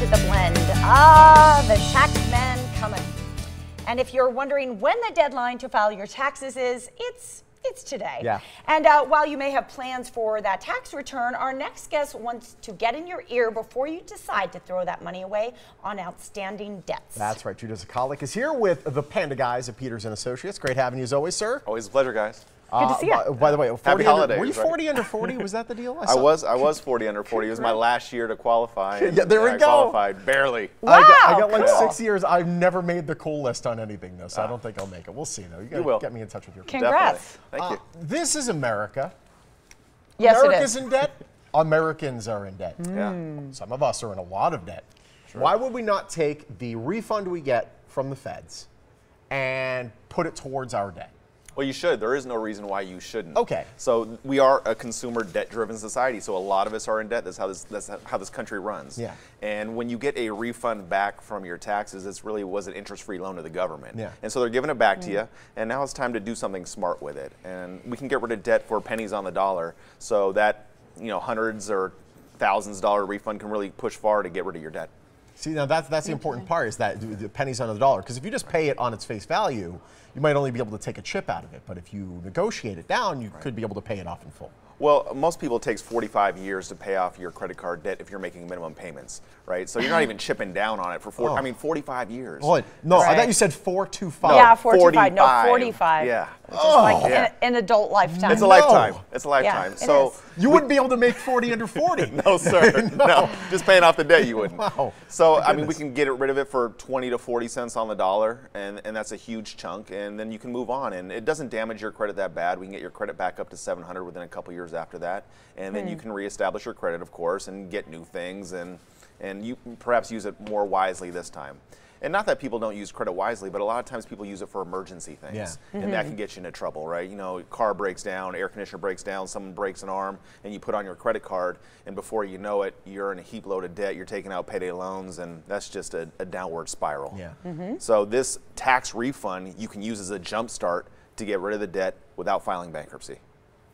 to the blend. Ah, the tax man coming. And if you're wondering when the deadline to file your taxes is, it's today. Yeah. And while you may have plans for that tax return, our next guest wants to get in your ear before you decide to throw that money away on outstanding debts. That's right. Judah Zakalik is here with the Panda guys at Peters & Associates. Great having you as always, sir. Always a pleasure, guys. Good to see you. By the way, 40 Happy holidays. Were you right? 40 under 40? Was that the deal? I was 40 under 40. It was my last year to qualify. Yeah, there we I go. qualified barely. Wow, I got like cool. 6 years. I've never made the cool list on anything, though, so I don't think I'll make it. We'll see, though. You will. got to get me in touch with your Congrats. Definitely. Thank you. This is America. Yes, America's it is. in debt. Americans are in debt. Yeah. Some of us are in a lot of debt. Why would we not take the refund we get from the feds and put it towards our debt? Well, you should. There is no reason why you shouldn't. Okay. So we are a consumer debt-driven society. So a lot of us are in debt. That's how this country runs. Yeah. And when you get a refund back from your taxes, it's really was an interest-free loan to the government. Yeah. And so they're giving it back to you. And now it's time to do something smart with it. And we can get rid of debt for pennies on the dollar. So that hundreds or thousands dollar refund can really push far to get rid of your debt. See, now that's the important part, is that the pennies on the dollar. Because if you just pay it on its face value, you might only be able to take a chip out of it. But if you negotiate it down, you could be able to pay it off in full. Well, most people, it takes 45 years to pay off your credit card debt if you're making minimum payments, right? So you're not even chipping down on it for 45 years. Hold on. No, I Right. thought you said 425. Yeah, 425. No, 45. 45. Yeah. Which is like an adult lifetime. It's a lifetime. It's a lifetime. it So is. You wouldn't be able to make 40 under 40. no, sir. no. Just paying off the debt, you wouldn't. Wow. So, My I mean, we goodness. can get rid of it for 20 to 40 cents on the dollar, and that's a huge chunk, and then you can move on. And it doesn't damage your credit that bad. We can get your credit back up to 700 within a couple years after that. And then you can reestablish your credit, of course, and get new things, and you perhaps use it more wisely this time. And not that people don't use credit wisely, but a lot of times people use it for emergency things. Yeah. And that can get you into trouble, right? Car breaks down, air conditioner breaks down, someone breaks an arm, and you put on your credit card, and before you know it, you're in a heap load of debt, you're taking out payday loans, and that's just a downward spiral. Yeah. So this tax refund you can use as a jump start to get rid of the debt without filing bankruptcy.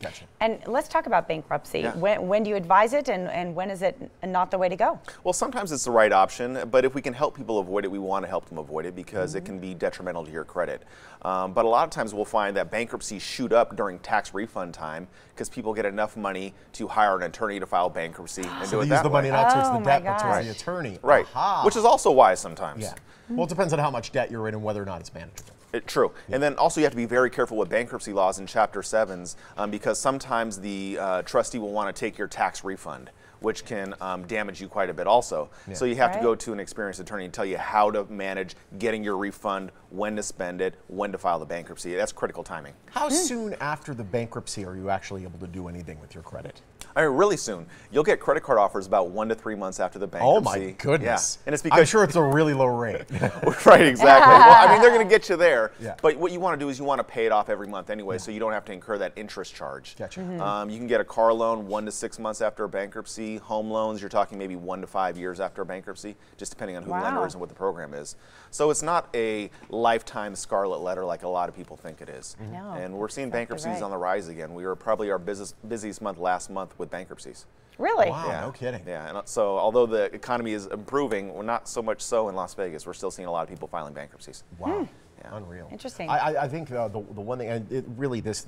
Gotcha. And let's talk about bankruptcy. Yeah. When do you advise it, and when is it not the way to go? Well, sometimes it's the right option, but if we can help people avoid it, we want to help them avoid it because it can be detrimental to your credit. But a lot of times we'll find that bankruptcies shoot up during tax refund time because people get enough money to hire an attorney to file bankruptcy and So do they it use that the way. money not towards Oh, the my debt, but towards gosh. the attorney. Right, Aha. which is also wise sometimes. Yeah. Well, it depends on how much debt you're in and whether or not it's manageable. True. And then also you have to be very careful with bankruptcy laws in Chapter 7s because sometimes the trustee will want to take your tax refund, which can damage you quite a bit also. Yeah. So you have to Right. go to an experienced attorney and tell you how to manage getting your refund, when to spend it, when to file the bankruptcy. That's critical timing. How soon after the bankruptcy are you actually able to do anything with your credit? I mean, really soon. You'll get credit card offers about 1 to 3 months after the Oh bankruptcy. my goodness. Yeah. And it's I'm because sure it's a really low rate. right, exactly. Well, I mean, they're going to get you there. Yeah. But what you want to do is you want to pay it off every month anyway, so you don't have to incur that interest charge. Gotcha. You can get a car loan 1 to 6 months after a bankruptcy. Home loans, you're talking maybe 1 to 5 years after a bankruptcy, just depending on who the lender Wow. is and what the program is. So it's not a lifetime scarlet letter like a lot of people think it is. know. And we're seeing Exactly bankruptcies right. on the rise again. We were probably our busiest month last month with bankruptcies. Really? Wow, no kidding. Yeah, and so although the economy is improving, we're not so much so in Las Vegas. We're still seeing a lot of people filing bankruptcies. Wow. Yeah. Unreal. Interesting. I think the one thing, and it really this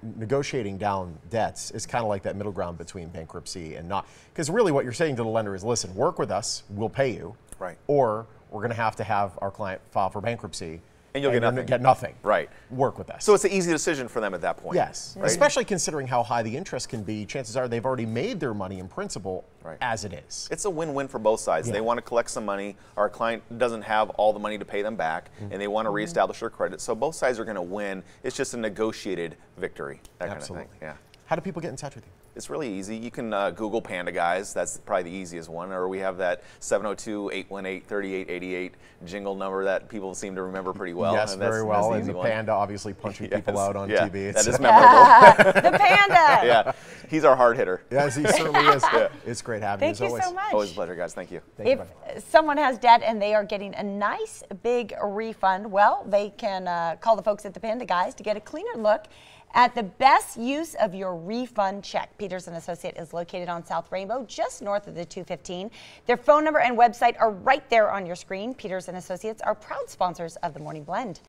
negotiating down debts is kind of like that middle ground between bankruptcy and not. Because really what you're saying to the lender is, listen, work with us, we'll pay you. Right. Or we're going to have our client file for bankruptcy. And you'll you're get gonna nothing. Get nothing. Right. Work with us. So it's an easy decision for them at that point. yes, Right? especially considering how high the interest can be, chances are they've already made their money in principle Right. as it is. It's a win-win for both sides. Yeah. They want to collect some money. Our client doesn't have all the money to pay them back, and they want to reestablish their credit. So both sides are going to win. It's just a negotiated victory, that Absolutely. kind of thing. Yeah. How do people get in touch with you? It's really easy. You can Google Panda Guys. That's probably the easiest one. Or we have that 702-818-3888 jingle number that people seem to remember pretty well. Yes, and that's, very well. That's the And easy the one. panda obviously punching people Yes. out on Yeah, TV. That It's- is memorable. The panda. Yeah, he's our hard hitter. Yes, he certainly is. It's great having Thank you you as always. so much. Always a pleasure, guys. Thank you. Thank you, If buddy. someone has debt and they are getting a nice big refund, well, they can call the folks at the Panda Guys to get a cleaner look at the best use of your refund check. Peters & Associate is located on South Rainbow, just north of the 215. Their phone number and website are right there on your screen. Peters & Associates are proud sponsors of the Morning Blend.